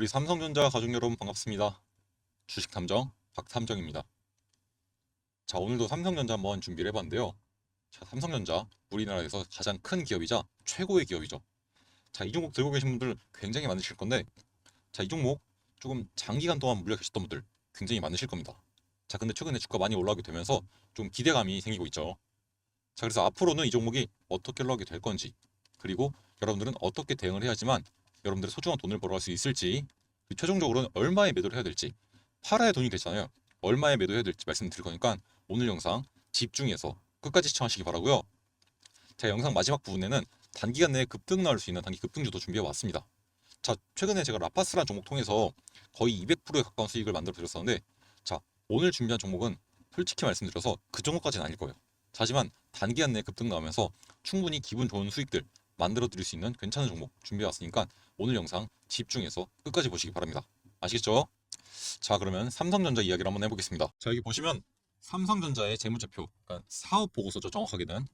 우리 삼성전자 가족 여러분 반갑습니다. 주식탐정 박탐정입니다. 자, 오늘도 삼성전자 한번 준비를 해봤는데요. 자, 삼성전자 우리나라에서 가장 큰 기업이자 최고의 기업이죠. 자, 이 종목 들고 계신 분들 굉장히 많으실 건데, 자, 이 종목 조금 장기간 동안 물려 계셨던 분들 굉장히 많으실 겁니다. 자, 근데 최근에 주가 많이 올라오게 되면서 좀 기대감이 생기고 있죠. 자, 그래서 앞으로는 이 종목이 어떻게 올라가게 될 건지, 그리고 여러분들은 어떻게 대응을 해야지만 여러분들의 소중한 돈을 벌어갈 수 있을지, 그리고 최종적으로는 얼마에 매도를 해야 될지, 팔아야 돈이 되잖아요. 얼마에 매도해야 될지 말씀드릴 거니까 오늘 영상 집중해서 끝까지 시청하시기 바라고요. 자, 영상 마지막 부분에는 단기간 내에 급등 나올 수 있는 단기 급등주도 준비해 왔습니다. 자, 최근에 제가 라파스라는 종목 통해서 거의 200%에 가까운 수익을 만들어 드렸었는데, 자, 오늘 준비한 종목은 솔직히 말씀드려서 그 정도까지는 아닐 거예요. 하지만 단기간 내에 급등 나오면서 충분히 기분 좋은 수익들 만들어 드릴 수 있는 괜찮은 종목 준비해 왔으니까 오늘 영상 집중해서 끝까지 보시기 바랍니다. 아시겠죠? 자, 그러면 삼성전자 이야기를 한번 해보겠습니다. 자, 여기 보시면 삼성전자의 재무제표, 그러니까 사업 보고서죠. 정확하게는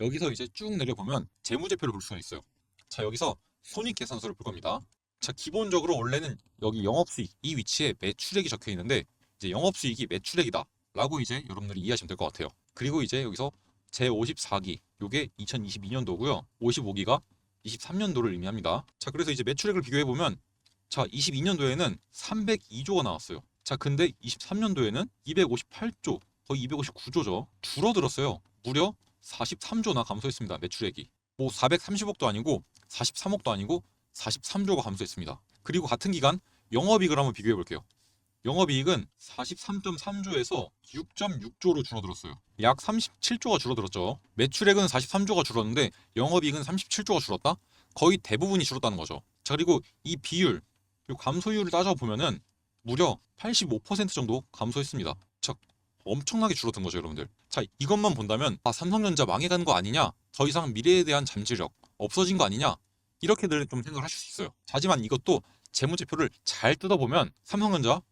여기서 이제 쭉 내려보면 재무제표를 볼 수가 있어요. 자, 여기서 손익계산서를 볼 겁니다. 자, 기본적으로 원래는 여기 영업수익 이 위치에 매출액이 적혀 있는데, 이제 영업수익이 매출액이다 라고 이제 여러분들이 이해하시면 될 것 같아요. 그리고 이제 여기서 제54기 요게 2022년도고요 55기가 23년도를 의미합니다. 자, 그래서 이제 매출액을 비교해보면, 자, 22년도에는 302조가 나왔어요. 자, 근데 23년도에는 258조, 거의 259조죠. 줄어들었어요. 무려 43조나 감소했습니다. 매출액이. 뭐 430억도 아니고 43억도 아니고 43조가 감소했습니다. 그리고 같은 기간 영업이익을 한번 비교해 볼게요. 영업이익은 43.3조에서 6.6조로 줄어들었어요. 약 37조가 줄어들었죠. 매출액은 43조가 줄었는데 영업이익은 37조가 줄었다? 거의 대부분이 줄었다는 거죠. 자, 그리고 이 비율, 이 감소율을 따져보면은 무려 85% 정도 감소했습니다. 자, 엄청나게 줄어든 거죠, 여러분들. 자, 이것만 본다면 삼성전자 망해가는 거 아니냐? 더 이상 미래에 대한 잠재력 없어진 거 아니냐? 이렇게들 좀 생각을 하실 수 있어요. 하지만 이것도 재무제표를 잘 뜯어보면 삼성전자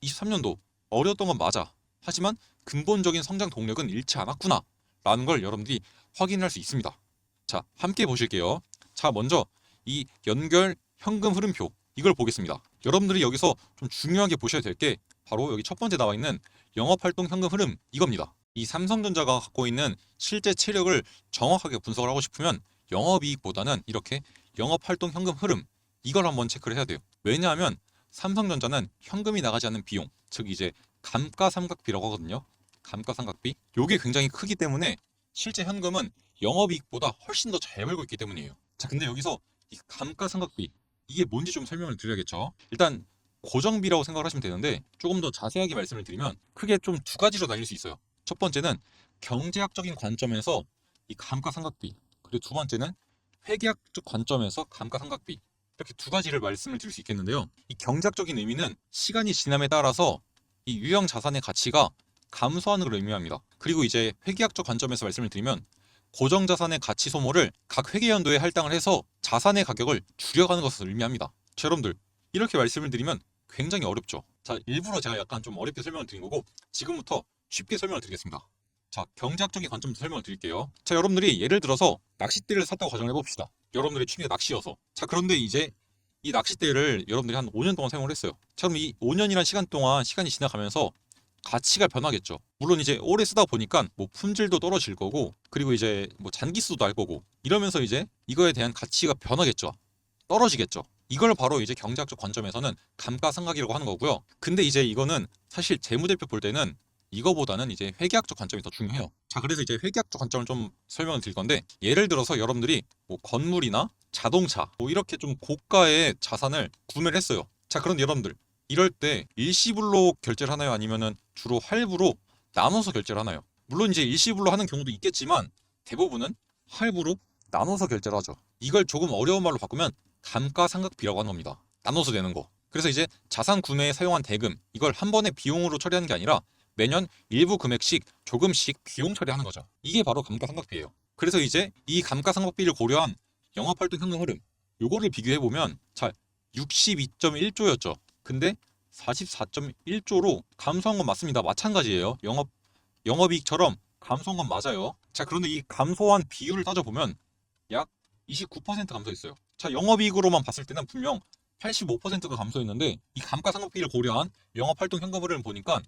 23년도 어려웠던 건 맞아. 하지만 근본적인 성장 동력은 잃지 않았구나 라는 걸 여러분들이 확인할 수 있습니다. 자, 함께 보실게요. 자, 먼저 이 연결 현금 흐름표 이걸 보겠습니다. 여러분들이 여기서 좀 중요하게 보셔야 될 게 바로 여기 첫 번째 나와 있는 영업활동 현금 흐름 이겁니다. 이 삼성전자가 갖고 있는 실제 체력을 정확하게 분석을 하고 싶으면 영업이익보다는 이렇게 영업활동 현금 흐름 이걸 한번 체크를 해야 돼요. 왜냐하면 삼성전자는 현금이 나가지 않는 비용, 즉 이제 감가상각비라고 하거든요. 감가상각비. 요게 굉장히 크기 때문에 실제 현금은 영업이익보다 훨씬 더 잘 벌고 있기 때문이에요. 자, 근데 여기서 이 감가상각비 이게 뭔지 좀 설명을 드려야겠죠. 일단 고정비라고 생각을 하시면 되는데, 조금 더 자세하게 말씀을 드리면 크게 좀 두 가지로 나뉠 수 있어요. 첫 번째는 경제학적인 관점에서 이 감가상각비, 그리고 두 번째는 회계학적 관점에서 감가상각비, 이렇게 두 가지를 말씀을 드릴 수 있겠는데요. 이 경제학적인 의미는 시간이 지남에 따라서 이 유형 자산의 가치가 감소하는 걸 의미합니다. 그리고 이제 회계학적 관점에서 말씀을 드리면 고정 자산의 가치 소모를 각 회계연도에 할당을 해서 자산의 가격을 줄여가는 것을 의미합니다. 자, 여러분들 이렇게 말씀을 드리면 굉장히 어렵죠. 자, 일부러 제가 약간 좀 어렵게 설명을 드린 거고 지금부터 쉽게 설명을 드리겠습니다. 자, 경제학적인 관점부터 설명을 드릴게요. 자, 여러분들이 예를 들어서 낚싯대를 샀다고 가정을 해봅시다. 여러분들의 취미가 낚시여서. 자, 그런데 이제 이 낚싯대를 여러분들이 한 5년 동안 사용을 했어요. 자, 그럼 이 5년이란 시간 동안 시간이 지나가면서 가치가 변하겠죠. 물론 이제 오래 쓰다 보니까 뭐 품질도 떨어질 거고, 그리고 이제 뭐 잔기수도 날 거고, 이러면서 이제 이거에 대한 가치가 변하겠죠. 떨어지겠죠. 이걸 바로 이제 경제학적 관점에서는 감가상각이라고 하는 거고요. 근데 이제 이거는 사실 재무제표 볼 때는 이거보다는 이제 회계학적 관점이 더 중요해요. 자, 그래서 이제 회계학적 관점을 좀 설명을 드릴 건데, 예를 들어서 여러분들이 뭐 건물이나 자동차 뭐 이렇게 좀 고가의 자산을 구매를 했어요. 자, 그런데 여러분들 이럴 때 일시불로 결제를 하나요? 아니면은 주로 할부로 나눠서 결제를 하나요? 물론 이제 일시불로 하는 경우도 있겠지만 대부분은 할부로 나눠서 결제를 하죠. 이걸 조금 어려운 말로 바꾸면 감가상각비라고 하는 겁니다. 나눠서 내는 거. 그래서 이제 자산 구매에 사용한 대금 이걸 한 번에 비용으로 처리하는 게 아니라 매년 일부 금액씩 조금씩 비용 처리하는 거죠. 이게 바로 감가상각비예요. 그래서 이제 이 감가상각비를 고려한 영업활동 현금 흐름 요거를 비교해보면, 자, 62.1조였죠. 근데 44.1조로 감소한 건 맞습니다. 마찬가지예요. 영업이익처럼 감소한 건 맞아요. 자, 그런데 이 감소한 비율을 따져보면 약 29% 감소했어요. 자, 영업이익으로만 봤을 때는 분명 85%가 감소했는데 이 감가상각비를 고려한 영업활동 현금흐름을 보니까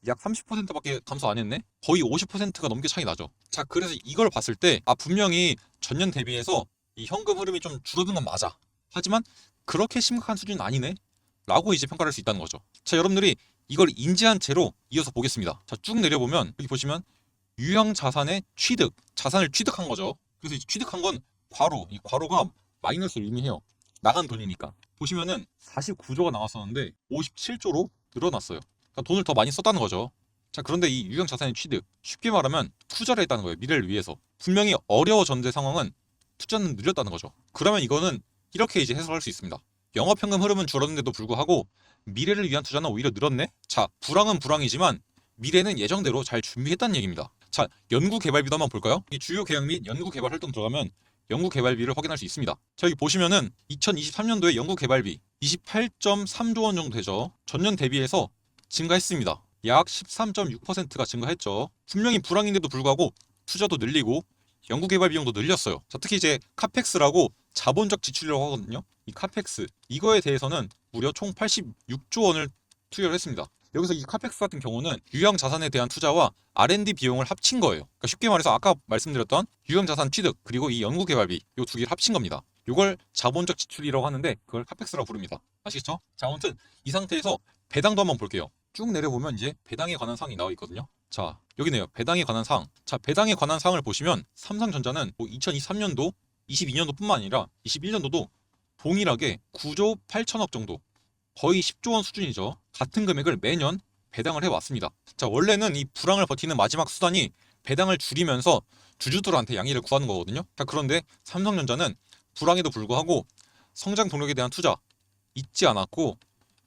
약 30%밖에 감소 안 했네? 거의 50%가 넘게 차이 나죠. 자, 그래서 이걸 봤을 때 분명히 전년 대비해서 이 현금 흐름이 좀 줄어든 건 맞아. 하지만 그렇게 심각한 수준은 아니네? 라고 이제 평가를 할 수 있다는 거죠. 자, 여러분들이 이걸 인지한 채로 이어서 보겠습니다. 자, 쭉 내려보면 여기 보시면 유형 자산의 취득, 자산을 취득한 거죠. 그래서 이 취득한 건 괄호, 이 괄호가 마이너스를 의미해요. 나간 돈이니까. 보시면은 49조가 나왔었는데 57조로 늘어났어요. 그러니까 돈을 더 많이 썼다는 거죠. 자, 그런데 이 유형 자산의 취득, 쉽게 말하면 투자를 했다는 거예요. 미래를 위해서. 분명히 어려워졌는데 상황은 투자는 늘렸다는 거죠. 그러면 이거는 이렇게 이제 해석할 수 있습니다. 영업현금 흐름은 줄었는데도 불구하고 미래를 위한 투자는 오히려 늘었네? 자, 불황은 불황이지만 미래는 예정대로 잘 준비했다는 얘기입니다. 자, 연구개발비도 한번 볼까요? 이 주요 계약 및 연구개발 활동 들어가면 연구개발비를 확인할 수 있습니다. 자, 여기 보시면은 2023년도에 연구개발비 28.3조 원 정도 되죠. 전년 대비해서 증가했습니다. 약 13.6%가 증가했죠. 분명히 불황인데도 불구하고 투자도 늘리고 연구개발 비용도 늘렸어요. 자, 특히 이제 카펙스라고 자본적 지출이라고 하거든요. 이 카펙스 이거에 대해서는 무려 총 86조 원을 투여를 했습니다. 여기서 이 카펙스 같은 경우는 유형 자산에 대한 투자와 R&D 비용을 합친 거예요. 그러니까 쉽게 말해서 아까 말씀드렸던 유형 자산 취득 그리고 이 연구개발비 요 두 개를 합친 겁니다. 요걸 자본적 지출이라고 하는데 그걸 카펙스라고 부릅니다. 아시겠죠? 자, 아무튼 이 상태에서 배당도 한번 볼게요. 쭉 내려보면 이제 배당에 관한 사항이 나와 있거든요. 자, 여기네요. 배당에 관한 사항. 자, 배당에 관한 사항을 보시면 삼성전자는 2023년도, 22년도뿐만 아니라 21년도도 동일하게 9조 8천억 정도, 거의 10조 원 수준이죠. 같은 금액을 매년 배당을 해왔습니다. 자, 원래는 이 불황을 버티는 마지막 수단이 배당을 줄이면서 주주들한테 양해를 구하는 거거든요. 자, 그런데 삼성전자는 불황에도 불구하고 성장 동력에 대한 투자 잊지 않았고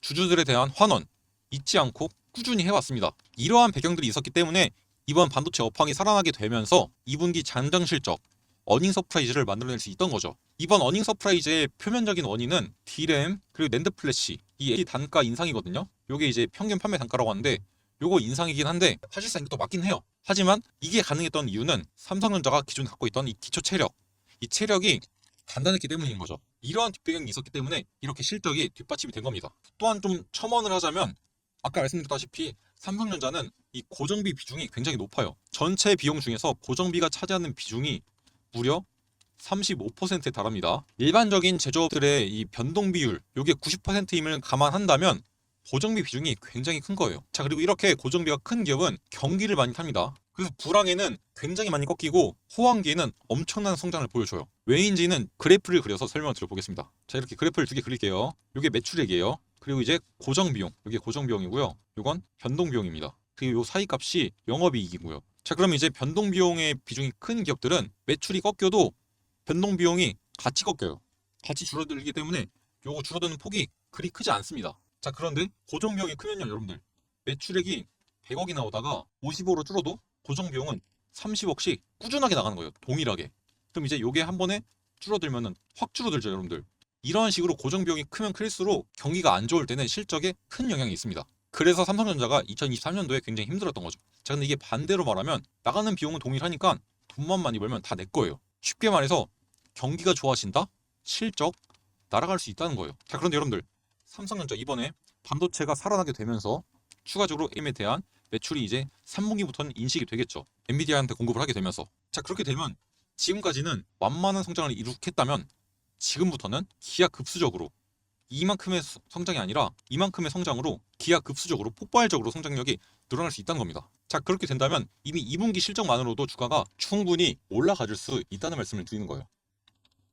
주주들에 대한 환원 잊지 않고 꾸준히 해왔습니다. 이러한 배경들이 있었기 때문에 이번 반도체 업황이 살아나게 되면서 2분기 잔정 실적, 어닝 서프라이즈를 만들어낼 수 있던 거죠. 이번 어닝 서프라이즈의 표면적인 원인은 D램 그리고 낸드 플래시 이 단가 인상이거든요. 요게 이제 평균 판매 단가라고 하는데 요거 인상이긴 한데 사실상 이것도 맞긴 해요. 하지만 이게 가능했던 이유는 삼성전자가 기존에 갖고 있던 이 기초 체력, 이 체력이 단단했기 때문인 거죠. 이러한 뒷배경이 있었기 때문에 이렇게 실적이 뒷받침이 된 겁니다. 또한 좀 첨언을 하자면 아까 말씀드렸다시피 삼성전자는 이 고정비 비중이 굉장히 높아요. 전체 비용 중에서 고정비가 차지하는 비중이 무려 35%에 달합니다. 일반적인 제조업들의 이 변동 비율, 요게 90%임을 감안한다면 고정비 비중이 굉장히 큰 거예요. 자, 그리고 이렇게 고정비가 큰 기업은 경기를 많이 탑니다. 그래서 불황에는 굉장히 많이 꺾이고 호황기에는 엄청난 성장을 보여줘요. 왜인지는 그래프를 그려서 설명을 드려보겠습니다. 자, 이렇게 그래프를 두 개 그릴게요. 요게 매출액이에요. 그리고 이제 고정비용, 요게 고정비용이고요. 요건 변동비용입니다. 그리고 요 사이값이 영업이익이고요. 자, 그럼 이제 변동비용의 비중이 큰 기업들은 매출이 꺾여도 변동비용이 같이 꺾여요. 같이 줄어들기 때문에 요거 줄어드는 폭이 그리 크지 않습니다. 자, 그런데 고정비용이 크면요, 여러분들 매출액이 100억이 나오다가 50억으로 줄어도 고정비용은 30억씩 꾸준하게 나가는 거예요. 동일하게. 그럼 이제 요게 한 번에 줄어들면은 확 줄어들죠, 여러분들. 이런 식으로 고정비용이 크면 클수록 경기가 안 좋을 때는 실적에 큰 영향이 있습니다. 그래서 삼성전자가 2023년도에 굉장히 힘들었던 거죠. 자, 근데 이게 반대로 말하면 나가는 비용은 동일하니까 돈만 많이 벌면 다 내 거예요. 쉽게 말해서 경기가 좋아진다? 실적 날아갈 수 있다는 거예요. 자, 그런데 여러분들 삼성전자 이번에 반도체가 살아나게 되면서 추가적으로 M에 대한 매출이 이제 3분기부터는 인식이 되겠죠. 엔비디아한테 공급을 하게 되면서. 자, 그렇게 되면 지금까지는 완만한 성장을 이룩했다면 지금부터는 기하급수적으로 이만큼의 성장이 아니라 이만큼의 성장으로 기하급수적으로 폭발적으로 성장력이 늘어날 수 있다는 겁니다. 자, 그렇게 된다면 이미 2분기 실적만으로도 주가가 충분히 올라가줄 수 있다는 말씀을 드리는 거예요.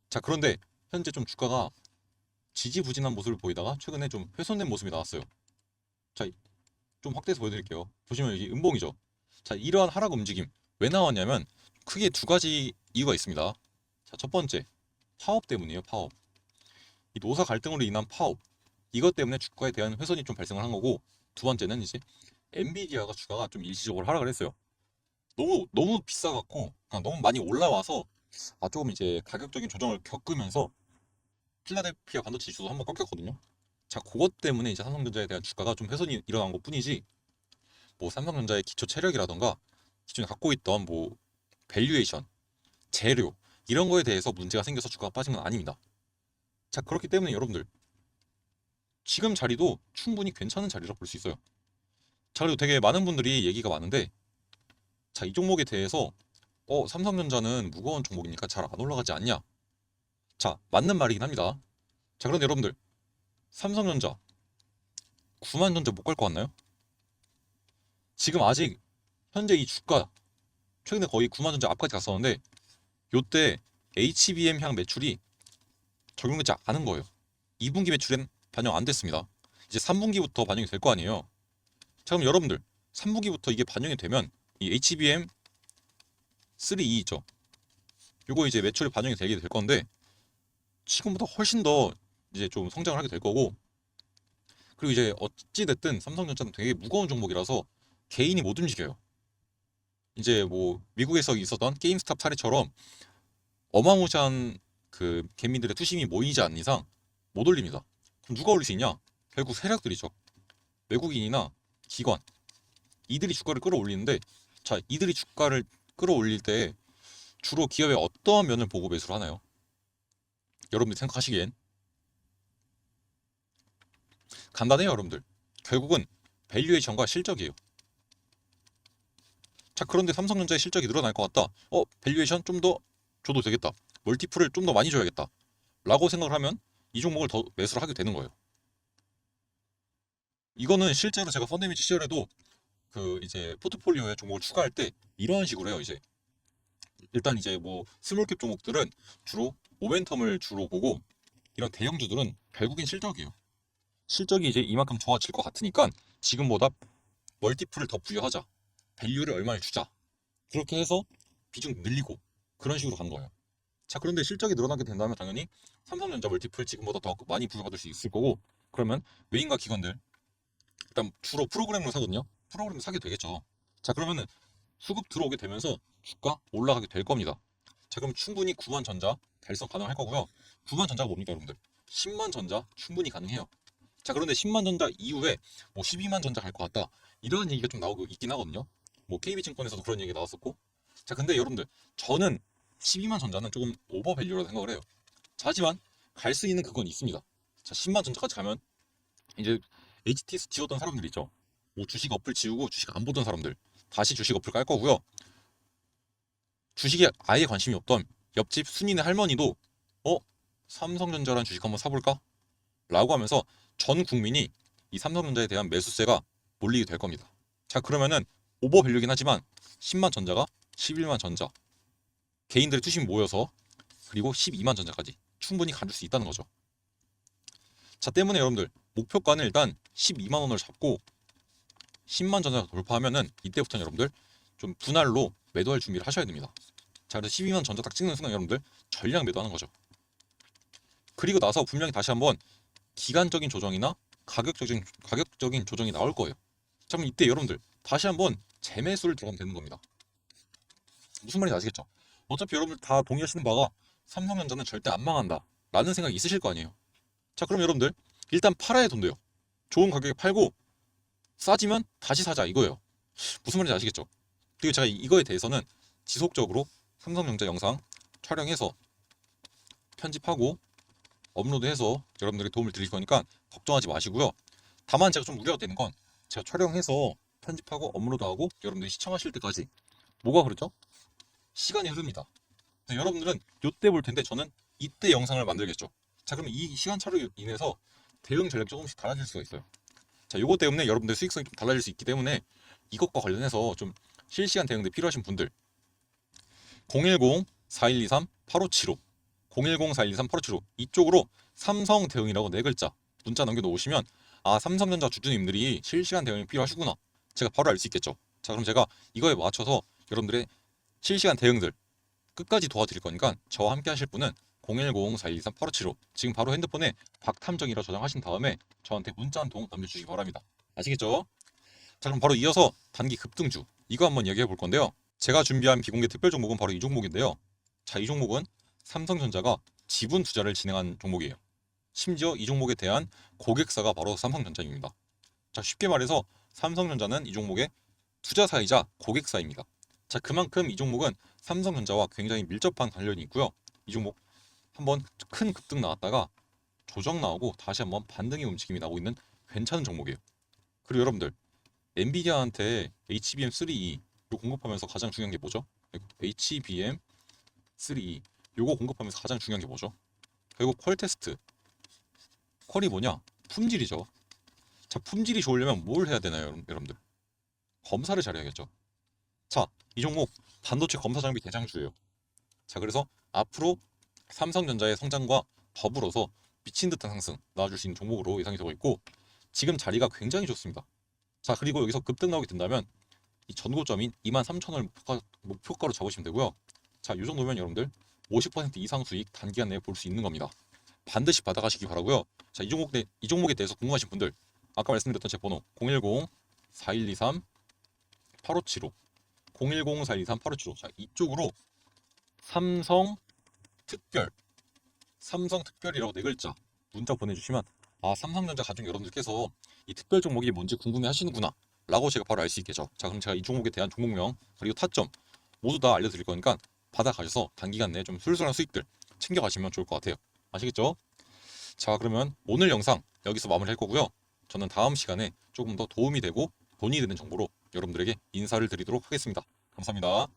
자, 그런데 현재 좀 주가가 지지부진한 모습을 보이다가 최근에 좀 훼손된 모습이 나왔어요. 자, 좀 확대해서 보여드릴게요. 보시면 여기 음봉이죠. 자, 이러한 하락 움직임 왜 나왔냐면 크게 두 가지 이유가 있습니다. 자, 첫 번째 파업 때문이에요. 파업. 이 노사 갈등으로 인한 파업 이것 때문에 주가에 대한 훼손이 좀 발생을 한 거고, 두 번째는 이제 엔비디아가 주가가 좀 일시적으로 하락을 했어요. 너무 비싸갖고 너무 많이 올라와서 조금 이제 가격적인 조정을 겪으면서 필라델피아 반도체 지수도 한번 꺾였거든요. 자, 그것 때문에 이제 삼성전자에 대한 주가가 좀 훼손이 일어난 것 뿐이지 뭐 삼성전자의 기초 체력이라던가 기존에 갖고 있던 뭐 밸류에이션, 재료 이런 거에 대해서 문제가 생겨서 주가가 빠진 건 아닙니다. 자, 그렇기 때문에 여러분들 지금 자리도 충분히 괜찮은 자리라 볼 수 있어요. 자, 그리고 되게 많은 분들이 얘기가 많은데, 자, 이 종목에 대해서 삼성전자는 무거운 종목이니까 잘 안 올라가지 않냐? 자, 맞는 말이긴 합니다. 자, 그런데 여러분들, 삼성전자 9만 전자 못 갈 것 같나요? 지금 아직 현재 이 주가 최근에 거의 9만 전자 앞까지 갔었는데, 요때 HBM 향 매출이 적용되지 않은 거예요. 2분기 매출엔 반영 안 됐습니다. 이제 3분기부터 반영이 될 거 아니에요. 자, 그럼 여러분들 3분기부터 이게 반영이 되면 이 HBM 3E 있죠. 요거 이제 매출이 반영이 되게 될 건데, 지금보다 훨씬 더 이제 좀 성장을 하게 될 거고, 그리고 이제 어찌 됐든 삼성전자는 되게 무거운 종목이라서 개인이 못 움직여요. 이제 뭐 미국에서 있었던 게임스탑 사례처럼 어마무시한 그 개미들의 투심이 모이지 않는 이상 못 올립니다. 그럼 누가 올릴 수 있냐? 결국 세력들이죠. 외국인이나 기관, 이들이 주가를 끌어올리는데, 자, 이들이 주가를 끌어올릴 때 주로 기업의 어떠한 면을 보고 매수를 하나요? 여러분들이 생각하시기엔 간단해요. 여러분들, 결국은 밸류에이션과 실적이에요. 자, 그런데 삼성전자의 실적이 늘어날 것 같다. 밸류에이션 좀 더 줘도 되겠다. 멀티플을 좀 더 많이 줘야겠다. 라고 생각을 하면 이 종목을 더 매수를 하게 되는 거예요. 이거는 실제로 제가 펀데미지 시절에도 그 이제 포트폴리오에 종목을 추가할 때 이런 식으로 해요. 이제 일단 이제 뭐 스몰캡 종목들은 주로 모멘텀을 주로 보고, 이런 대형주들은 결국엔 실적이에요. 실적이 이제 이만큼 좋아질 것 같으니까 지금보다 멀티플을 더 부여하자. 밸류를 얼마를 주자. 그렇게 해서 비중 늘리고 그런 식으로 간 거예요. 자, 그런데 실적이 늘어나게 된다면 당연히 삼성전자 멀티플 지금보다 더 많이 부여받을 수 있을 거고, 그러면 외인과 기관들 일단 주로 프로그램으로 사거든요. 프로그램 사게 되겠죠. 자, 그러면은 수급 들어오게 되면서 주가 올라가게 될 겁니다. 자, 그럼 충분히 9만 전자 달성 가능할 거고요. 9만 전자가 뭡니까, 여러분들? 10만 전자 충분히 가능해요. 자, 그런데 10만 전자 이후에 뭐 12만 전자 갈 것 같다, 이런 얘기가 좀 나오고 있긴 하거든요. 뭐 KB증권에서도 그런 얘기가 나왔었고. 자, 근데 여러분들, 저는 12만 전자는 조금 오버밸류라고 생각을 해요. 자, 하지만 갈 수 있는 그건 있습니다. 자, 10만 전자까지 가면 이제 HTS 지웠던 사람들 있죠. 뭐 주식 어플 지우고 주식 안 보던 사람들 다시 주식 어플 깔 거고요. 주식에 아예 관심이 없던 옆집 순이네 할머니도 삼성전자라는 주식 한번 사볼까? 라고 하면서 전 국민이 이 삼성전자에 대한 매수세가 몰리게 될 겁니다. 자, 그러면은 오버밸류긴 하지만 10만 전자가 11만 전자, 개인들의 투심이 모여서 그리고 12만 전자까지 충분히 가질 수 있다는 거죠. 자, 때문에 여러분들 목표가는 일단 12만 원을 잡고 10만 전자 돌파하면은 이때부터는 여러분들 좀 분할로 매도할 준비를 하셔야 됩니다. 자, 그래서 12만 전자 딱 찍는 순간 여러분들 전량 매도하는 거죠. 그리고 나서 분명히 다시 한번 기간적인 조정이나 가격적인 조정이 나올 거예요. 자, 그럼 이때 여러분들 다시 한번 재매수를 들어가면 되는 겁니다. 무슨 말인지 아시겠죠? 어차피 여러분들 다 동의하시는 바가 삼성전자는 절대 안 망한다 라는 생각이 있으실 거 아니에요. 자, 그럼 여러분들 일단 팔아야 돈 돼요. 좋은 가격에 팔고 싸지면 다시 사자, 이거예요. 무슨 말인지 아시겠죠? 그리고 제가 이거에 대해서는 지속적으로 삼성전자 영상 촬영해서 편집하고 업로드해서 여러분들에게 도움을 드릴 거니까 걱정하지 마시고요. 다만 제가 좀 우려가 되는 건, 제가 촬영해서 편집하고 업로드하고 여러분들이 시청하실 때까지 뭐가 그렇죠? 시간이 흐릅니다. 여러분들은 이때 볼 텐데 저는 이때 영상을 만들겠죠. 자, 그러면 이 시간차로 인해서 대응 전략이 조금씩 달라질 수가 있어요. 자, 요거 때문에 여러분들 수익성이 좀 달라질 수 있기 때문에 이것과 관련해서 좀 실시간 대응들 필요하신 분들 010-4123-8575 010-4123-8575 이쪽으로 삼성 대응이라고 네 글자 문자 남겨놓으시면, 아, 삼성전자 주주님들이 실시간 대응이 필요하시구나, 제가 바로 알 수 있겠죠. 자, 그럼 제가 이거에 맞춰서 여러분들의 실시간 대응들 끝까지 도와드릴 거니까 저와 함께 하실 분은 010-4123-8575 지금 바로 핸드폰에 박탐정이라 저장하신 다음에 저한테 문자 한 통 남겨주시기 바랍니다. 아시겠죠? 자, 그럼 바로 이어서 단기 급등주 이거 한번 얘기해 볼 건데요. 제가 준비한 비공개 특별 종목은 바로 이 종목인데요. 자, 이 종목은 삼성전자가 지분 투자를 진행한 종목이에요. 심지어 이 종목에 대한 고객사가 바로 삼성전자입니다. 자, 쉽게 말해서 삼성전자는 이 종목의 투자사이자 고객사입니다. 자, 그만큼 이 종목은 삼성전자와 굉장히 밀접한 관련이 있고요. 이 종목 한번 큰 급등 나왔다가 조정 나오고 다시 한번 반등의 움직임이 나오고 있는 괜찮은 종목이에요. 그리고 여러분들 엔비디아한테 HBM3E 요 공급하면서 가장 중요한 게 뭐죠? HBM3E 요거 공급하면서 가장 중요한 게 뭐죠? 결국 퀄 테스트. 퀄이 뭐냐? 품질이죠. 자, 품질이 좋으려면 뭘 해야 되나요, 여러분들? 검사를 잘해야겠죠. 자, 이 종목 반도체 검사 장비 대장주예요. 자, 그래서 앞으로 삼성전자의 성장과 더불어서 미친 듯한 상승 나와줄 수 있는 종목으로 예상이 되고 있고 지금 자리가 굉장히 좋습니다. 자, 그리고 여기서 급등 나오게 된다면 이 전고점인 23,000원을 목표가로 잡으시면 되고요. 자, 이 정도면 여러분들 50% 이상 수익 단기간 내에 볼 수 있는 겁니다. 반드시 받아가시기 바라고요. 자, 이 종목에 대해서 궁금하신 분들 아까 말씀드렸던 제 번호 010-4123-8575 010-4123-8575 자, 이쪽으로 삼성 특별 삼성특별이라고 네 글자 문자 보내주시면 삼성전자 가족 여러분들께서 이 특별 종목이 뭔지 궁금해 하시는구나 라고 제가 바로 알 수 있겠죠. 자, 그럼 제가 이 종목에 대한 종목명 그리고 타점 모두 다 알려드릴 거니까 받아가셔서 단기간 내에 좀 술술한 수익들 챙겨가시면 좋을 것 같아요. 아시겠죠? 자, 그러면 오늘 영상 여기서 마무리할 거고요. 저는 다음 시간에 조금 더 도움이 되고 돈이 되는 정보로 여러분들에게 인사를 드리도록 하겠습니다. 감사합니다.